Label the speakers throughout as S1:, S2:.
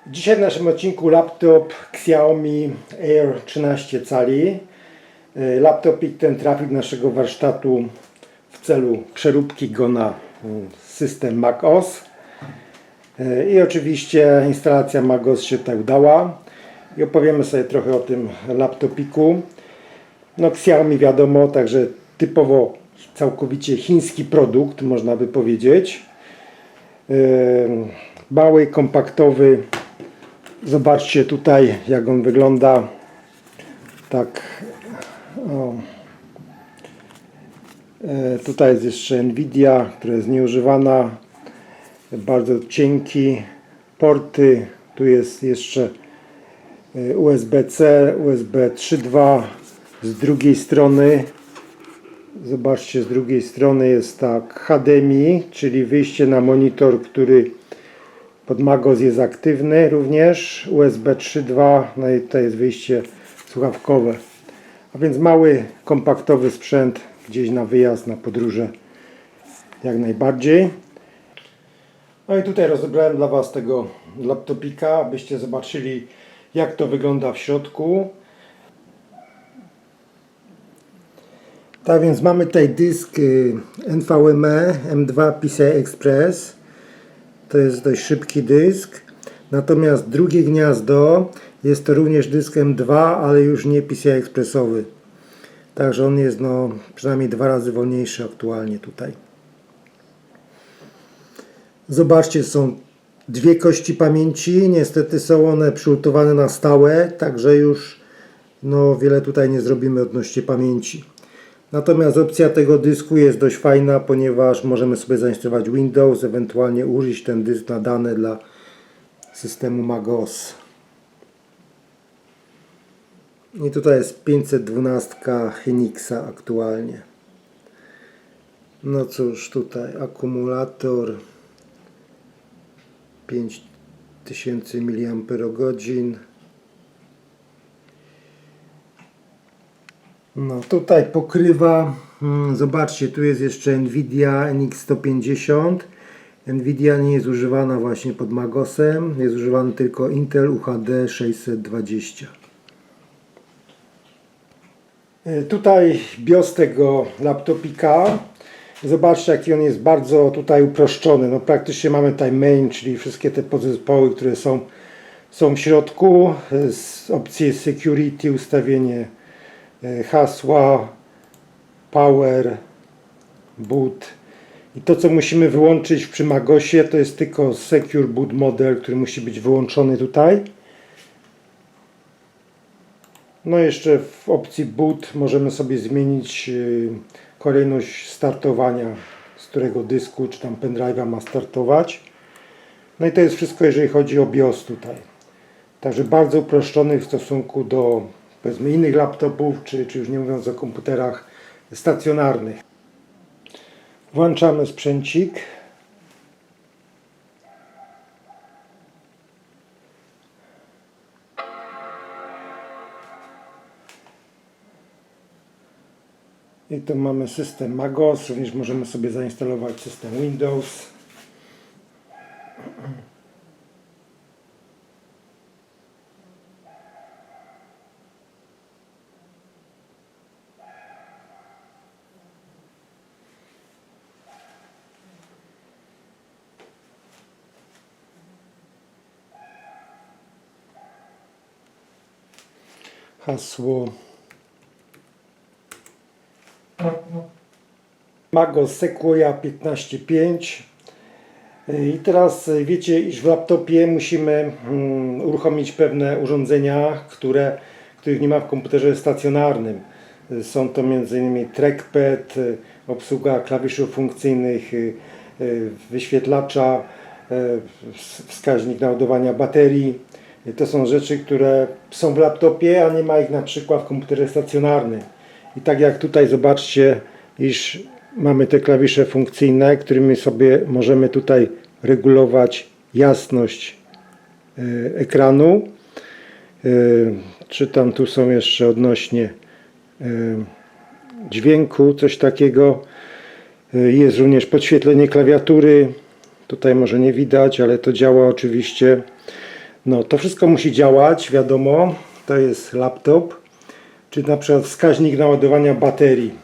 S1: Dzisiaj w naszym odcinku laptop Xiaomi Air 13 cali. Laptopik ten trafił do naszego warsztatu w celu przeróbki go na system macOS. I oczywiście instalacja macOS się tutaj udała. I opowiemy sobie trochę o tym laptopiku. No Xiaomi wiadomo, także typowo całkowicie chiński produkt, można by powiedzieć. Mały, kompaktowy. Zobaczcie tutaj, jak on wygląda. Tak. O. Tutaj jest jeszcze Nvidia, która jest nieużywana. Bardzo cienki. Porty. Tu jest jeszcze USB-C, USB 3.2. Z drugiej strony, zobaczcie, z drugiej strony jest tak HDMI, czyli wyjście na monitor, który pod macOS jest aktywny również. USB 3.2, no i tutaj jest wyjście słuchawkowe. A więc mały, kompaktowy sprzęt gdzieś na wyjazd, na podróże jak najbardziej. No i tutaj rozebrałem dla Was tego laptopika, abyście zobaczyli, jak to wygląda w środku. Tak więc mamy tutaj dysk NVMe M2 PCI Express. To jest dość szybki dysk. Natomiast drugie gniazdo jest to również dysk M2, ale już nie PCI Expressowy. Także on jest przynajmniej 2 razy wolniejszy aktualnie tutaj. Zobaczcie, są dwie kości pamięci. Niestety są one przylutowane na stałe, także już wiele tutaj nie zrobimy odnośnie pamięci. Natomiast opcja tego dysku jest dość fajna, ponieważ możemy sobie zainstalować Windows, ewentualnie użyć ten dysk na dane dla systemu macOS. I tutaj jest 512 Henixa aktualnie. No cóż, tutaj akumulator 5000 mAh. No tutaj pokrywa, zobaczcie, tu jest jeszcze Nvidia NX 150. Nvidia nie jest używana właśnie pod macOSem, jest używany tylko Intel UHD 620. Tutaj BIOS tego laptopika. Zobaczcie, jaki on jest bardzo tutaj uproszczony. No praktycznie mamy tutaj main, czyli wszystkie te podzespoły, które są w środku. Z opcji security, ustawienie hasła, power, boot. I to, co musimy wyłączyć przy macOSie, to jest tylko Secure Boot Model, który musi być wyłączony tutaj. No jeszcze w opcji boot możemy sobie zmienić kolejność startowania, z którego dysku czy tam pendrive'a ma startować. No i to jest wszystko, jeżeli chodzi o BIOS tutaj. Także bardzo uproszczony w stosunku do, powiedzmy, innych laptopów, czy już nie mówiąc o komputerach stacjonarnych. Włączamy sprzęcik. I tu mamy system macOS, również możemy sobie zainstalować system Windows. Hasło macOS Sequoia 15.5. I teraz wiecie, iż w laptopie musimy uruchomić pewne urządzenia, których nie ma w komputerze stacjonarnym. Są to m.in. trackpad, obsługa klawiszy funkcyjnych, wyświetlacza, wskaźnik naładowania baterii. To są rzeczy, które są w laptopie, a nie ma ich na przykład w komputerze stacjonarnym. I tak jak tutaj zobaczcie, iż mamy te klawisze funkcyjne, którymi sobie możemy tutaj regulować jasność ekranu. Czy tam tu są jeszcze odnośnie dźwięku, coś takiego. Jest również podświetlenie klawiatury. Tutaj może nie widać, ale to działa oczywiście. No, to wszystko musi działać, wiadomo, to jest laptop, czy na przykład wskaźnik naładowania baterii,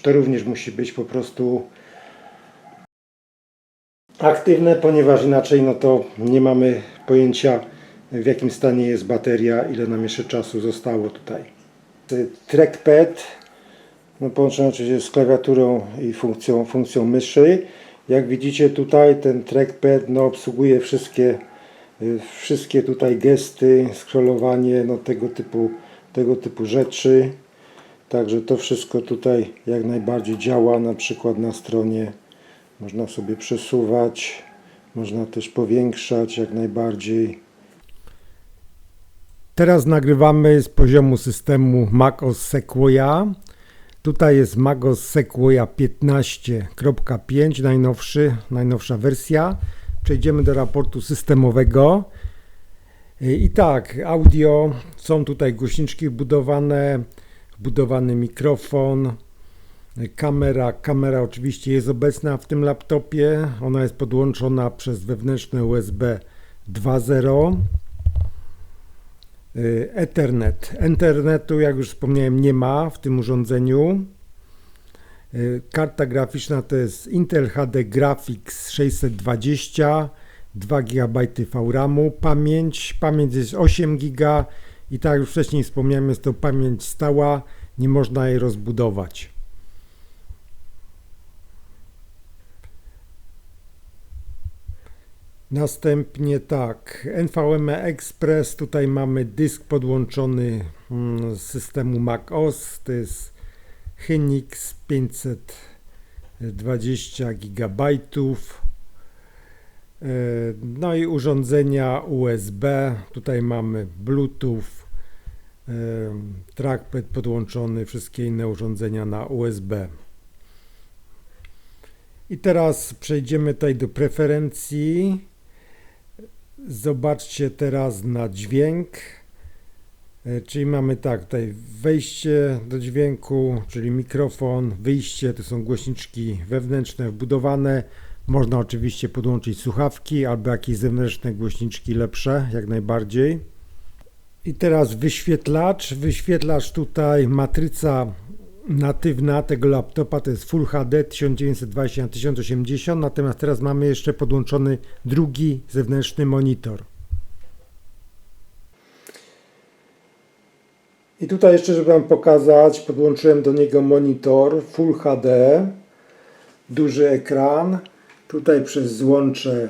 S1: to również musi być po prostu aktywne, ponieważ inaczej no to nie mamy pojęcia, w jakim stanie jest bateria, ile nam jeszcze czasu zostało tutaj. Trackpad, no połączony oczywiście z klawiaturą i funkcją myszy. Jak widzicie tutaj ten trackpad no, obsługuje wszystkie tutaj gesty, scrollowanie, no, tego typu rzeczy. Także to wszystko tutaj jak najbardziej działa, na przykład na stronie można sobie przesuwać, można też powiększać jak najbardziej. Teraz nagrywamy z poziomu systemu macOS Sequoia. Tutaj jest macOS Sequoia 15.5, najnowsza wersja. Przejdziemy do raportu systemowego. I tak, audio, są tutaj głośniczki wbudowane, wbudowany mikrofon, kamera oczywiście jest obecna w tym laptopie. Ona jest podłączona przez wewnętrzne USB 2.0. Ethernet. Ethernetu, jak już wspomniałem, nie ma w tym urządzeniu. Karta graficzna to jest Intel HD Graphics 620, 2 GB VRAM-u, pamięć jest 8 GB i tak jak już wcześniej wspomniałem, jest to pamięć stała, nie można jej rozbudować. Następnie tak, NVMe Express, tutaj mamy dysk podłączony z systemu macOS, to jest Hynix 520 GB. No i urządzenia USB, tutaj mamy Bluetooth, trackpad podłączony, wszystkie inne urządzenia na USB. I teraz przejdziemy tutaj do preferencji. Zobaczcie teraz na dźwięk, czyli mamy tak, tutaj wejście do dźwięku, czyli mikrofon, wyjście, to są głośniczki wewnętrzne wbudowane, można oczywiście podłączyć słuchawki albo jakieś zewnętrzne głośniczki lepsze, jak najbardziej. I teraz wyświetlacz tutaj, matryca natywna tego laptopa to jest Full HD 1920x1080, natomiast teraz mamy jeszcze podłączony drugi zewnętrzny monitor. I tutaj jeszcze, żeby Wam pokazać, podłączyłem do niego monitor Full HD, duży ekran, tutaj przez złącze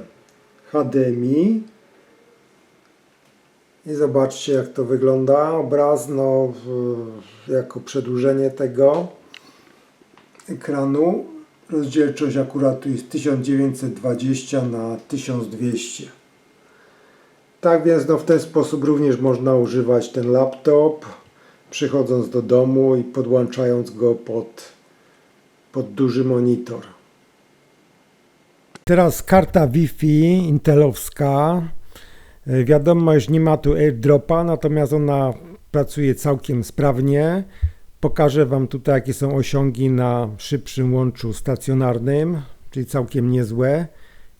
S1: HDMI. I zobaczcie, jak to wygląda. Obraz, no, jako przedłużenie tego ekranu. Rozdzielczość akurat tu jest 1920 na 1200. Tak więc no, w ten sposób również można używać ten laptop, przychodząc do domu i podłączając go pod duży monitor. Teraz karta Wi-Fi intelowska. Wiadomo, że nie ma tu AirDropa, natomiast ona pracuje całkiem sprawnie. Pokażę Wam tutaj, jakie są osiągi na szybszym łączu stacjonarnym, czyli całkiem niezłe,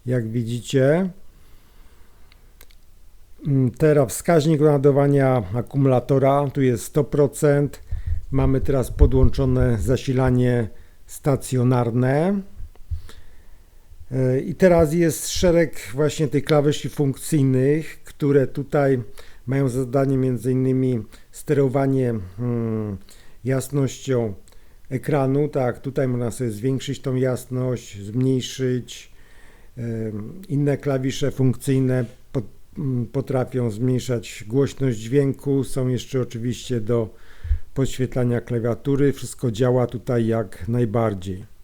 S1: jak widzicie. Teraz wskaźnik ładowania akumulatora, tu jest 100%. Mamy teraz podłączone zasilanie stacjonarne. I teraz jest szereg właśnie tych klawiszy funkcyjnych, które tutaj mają za zadanie m.in. sterowanie jasnością ekranu. Tak, tutaj można sobie zwiększyć tą jasność, zmniejszyć. Inne klawisze funkcyjne potrafią zmniejszać głośność dźwięku. Są jeszcze oczywiście do podświetlania klawiatury. Wszystko działa tutaj jak najbardziej.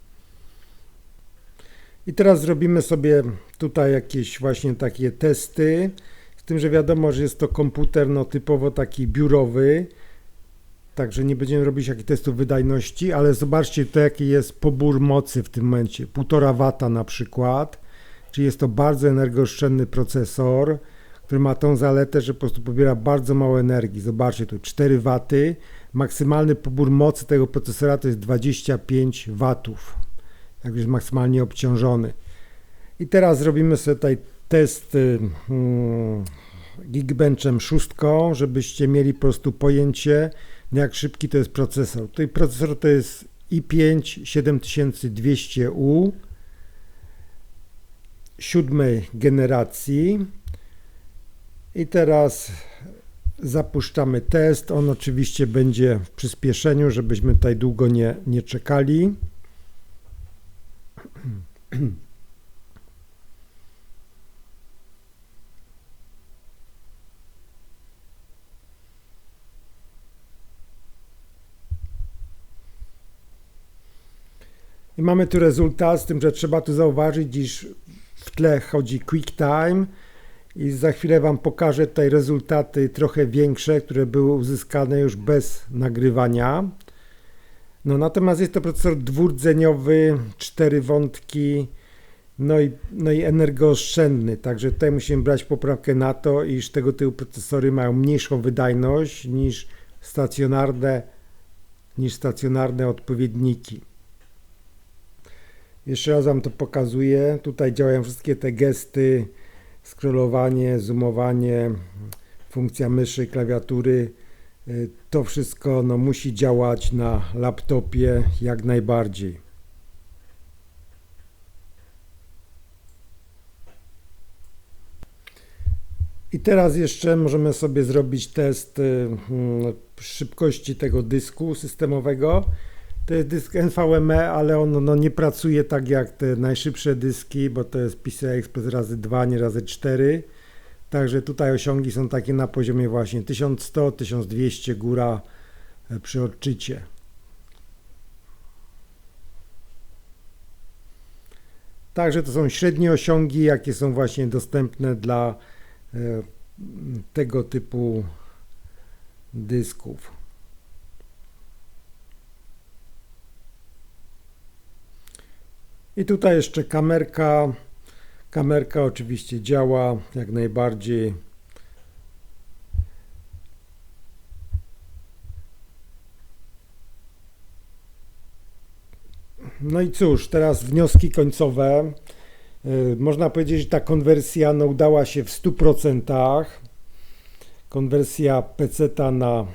S1: I teraz zrobimy sobie tutaj jakieś właśnie takie testy, z tym, że wiadomo, że jest to komputer no, typowo taki biurowy, także nie będziemy robić jakichś testów wydajności, ale zobaczcie to, jaki jest pobór mocy w tym momencie, 1,5 W na przykład, czyli jest to bardzo energooszczędny procesor, który ma tą zaletę, że po prostu pobiera bardzo mało energii. Zobaczcie tu 4 W, maksymalny pobór mocy tego procesora to jest 25 W. Jak już maksymalnie obciążony. I teraz zrobimy sobie tutaj test Geekbenchem 6, żebyście mieli po prostu pojęcie, jak szybki to jest procesor. Tutaj procesor to jest i5 7200U 7. generacji. I teraz zapuszczamy test. On oczywiście będzie w przyspieszeniu, żebyśmy tutaj długo nie czekali. I mamy tu rezultat, z tym, że trzeba tu zauważyć, iż w tle chodzi QuickTime i za chwilę Wam pokażę tutaj rezultaty trochę większe, które były uzyskane już bez nagrywania. No, natomiast jest to procesor dwurdzeniowy, 4 wątki, no i energooszczędny, także tutaj musimy brać poprawkę na to, iż tego typu procesory mają mniejszą wydajność niż stacjonarne odpowiedniki. Jeszcze raz Wam to pokazuję. Tutaj działają wszystkie te gesty, scrollowanie, zoomowanie, funkcja myszy, klawiatury. To wszystko musi działać na laptopie jak najbardziej. I teraz jeszcze możemy sobie zrobić test szybkości tego dysku systemowego. To jest dysk NVMe, ale on nie pracuje tak jak te najszybsze dyski, bo to jest PCI Express razy 2, nie razy 4. Także tutaj osiągi są takie na poziomie właśnie 1100-1200 góra przy odczycie. Także to są średnie osiągi, jakie są właśnie dostępne dla tego typu dysków. I tutaj jeszcze kamerka. Kamerka oczywiście działa jak najbardziej. No i cóż, teraz wnioski końcowe. Można powiedzieć, że ta konwersja udała się w 100%. Konwersja PC-ta na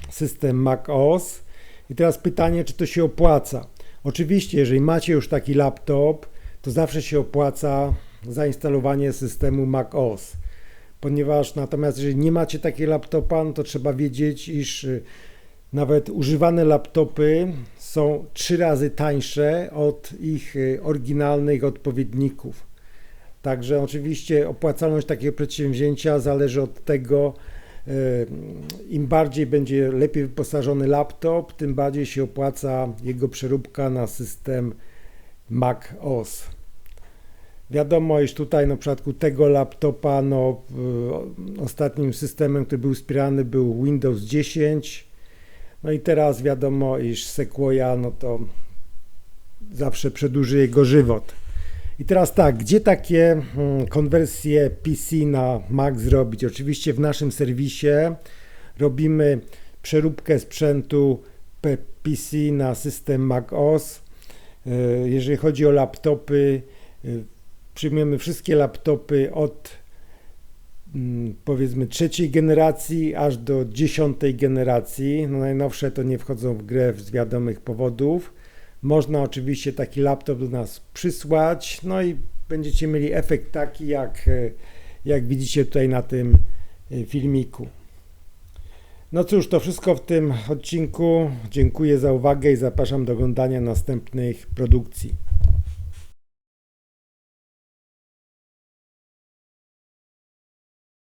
S1: system Mac OS. I teraz pytanie, czy to się opłaca? Oczywiście, jeżeli macie już taki laptop, to zawsze się opłaca zainstalowanie systemu Mac OS. Ponieważ natomiast jeżeli nie macie takiego laptopa, no to trzeba wiedzieć, iż nawet używane laptopy są 3 razy tańsze od ich oryginalnych odpowiedników. Także oczywiście opłacalność takiego przedsięwzięcia zależy od tego, im bardziej będzie lepiej wyposażony laptop, tym bardziej się opłaca jego przeróbka na system Mac OS. Wiadomo, iż tutaj w przypadku tego laptopa ostatnim systemem, który był wspierany, był Windows 10. No i teraz wiadomo, iż Sequoia to zawsze przedłuży jego żywot. I teraz tak, gdzie takie konwersje PC na Mac zrobić? Oczywiście w naszym serwisie robimy przeróbkę sprzętu PC na system Mac OS. Jeżeli chodzi o laptopy, przyjmujemy wszystkie laptopy od powiedzmy 3. generacji aż do 10. generacji. Najnowsze to nie wchodzą w grę z wiadomych powodów. Można oczywiście taki laptop do nas przysłać, no i będziecie mieli efekt taki, jak widzicie tutaj na tym filmiku. No cóż, to wszystko w tym odcinku. Dziękuję za uwagę i zapraszam do oglądania następnych produkcji.